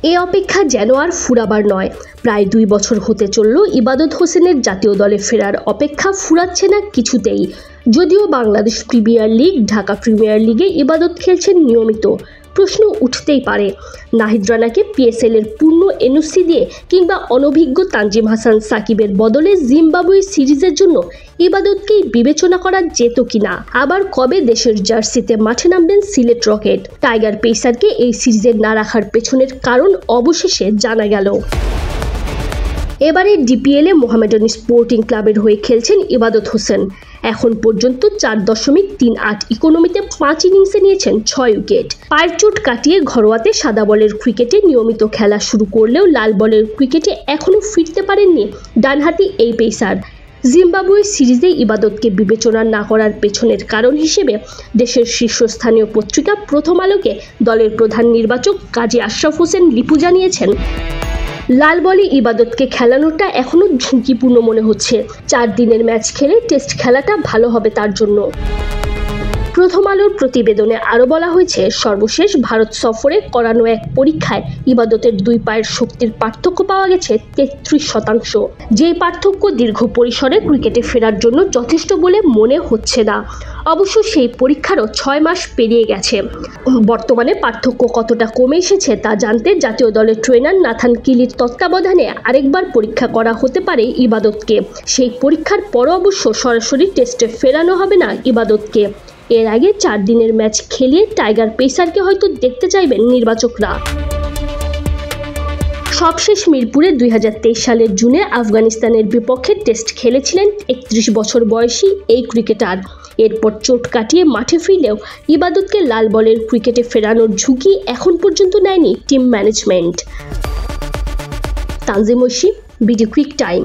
এ অপেক্ষা যেন আর ফুরাবার নয়। প্রায় 2 বছর হতে চলল ইবাদত হোসেনের জাতীয় দলে ফেরার অপেক্ষা ফুরাচ্ছে না কিছুতেই। যদিও Bangladesh premier league, Dhaka premier লিগে ইবাদত খেলছেন নিয়মিত, প্রশ্ন উঠতেই পারে নাহিদ রানাকে পিএসএল এর পূর্ণ এনওসি দিয়ে কিংবা অনভিজ্ঞ তানজিম হাসান সাকিবের বদলে জিম্বাবুয়ে সিরিজের জন্য ইবাদতকেই বিবেচনা করা যেত কিনা। আবার কবে দেশের জার্সিতে মাঠে নামবেন সিলেট রকেট? টাইগার পেসারকে এই সিরিজে না রাখার পেছনের কারণ অবশেষে জানা গেল। এবারে ডিপিএলে মোহামেডান স্পোর্টিং ক্লাবের হয়ে খেলছেন ইবাদত হোসেন। এখন পর্যন্ত 4.38 ইকোনমিতে 5 ইনিংসে নিয়েছেন 6 উইকেট। পায়ের চোট কাটিয়ে ঘরোয়াতে সাদা বলের ক্রিকেটে নিয়মিত খেলা শুরু করলেও লাল বলের ক্রিকেটে এখনও ফিরতে পারেননি ডানহাতি এই পেসার। জিম্বাবুয়ে সিরিজে ইবাদতকে বিবেচনা না করার পেছনের কারণ হিসেবে দেশের শীর্ষস্থানীয় পত্রিকা প্রথম আলোকে দলের প্রধান নির্বাচক কাজী আশরাফ হোসেন লিপু জানিয়েছেন, লাল বলে ইবাদতকে খেলানোটা এখনও ঝুঁকিপূর্ণ মনে হচ্ছে। 4 দিনের ম্যাচ খেলে টেস্ট খেলাটা ভালো হবে তার জন্য। প্রথম আলোর প্রতিবেদনে আরও বলা হয়েছে, সর্বশেষ ভারত সফরে করানো এক পরীক্ষায় ইবাদতের 2 পায়ের শক্তির পার্থক্য পাওয়া গেছে 33%। যেই পার্থক্য দীর্ঘ পরিসরে ক্রিকেটে ফেরার জন্য যথেষ্ট বলে মনে হচ্ছে না। অবশ্য সেই পরীক্ষারও 6 মাস পেরিয়ে গেছে। বর্তমানে পার্থক্য কতটা কমে এসেছে তা জানতে জাতীয় দলের ট্রেনার নাথান কিলির তত্ত্বাবধানে আরেকবার পরীক্ষা করা হতে পারে ইবাদতকে। সেই পরীক্ষার পর অবশ্য সরাসরি টেস্টে ফেরানো হবে না ইবাদতকে। এর আগে 4 দিনের ম্যাচ খেলিয়ে টাইগার পেসারকে হয়তো দেখতে চাইবেন নির্বাচকরা। সবশেষ মিরপুরে 2023 সালের জুনে আফগানিস্তানের বিপক্ষে টেস্ট খেলেছিলেন 31 বছর বয়সী এই ক্রিকেটার। এরপর চোট কাটিয়ে মাঠে ফিরলেও ইবাদতকে লাল বলের ক্রিকেটে ফেরানোর ঝুঁকি এখন পর্যন্ত নেয়নি team management. Tanzim Oishi, BD quick time.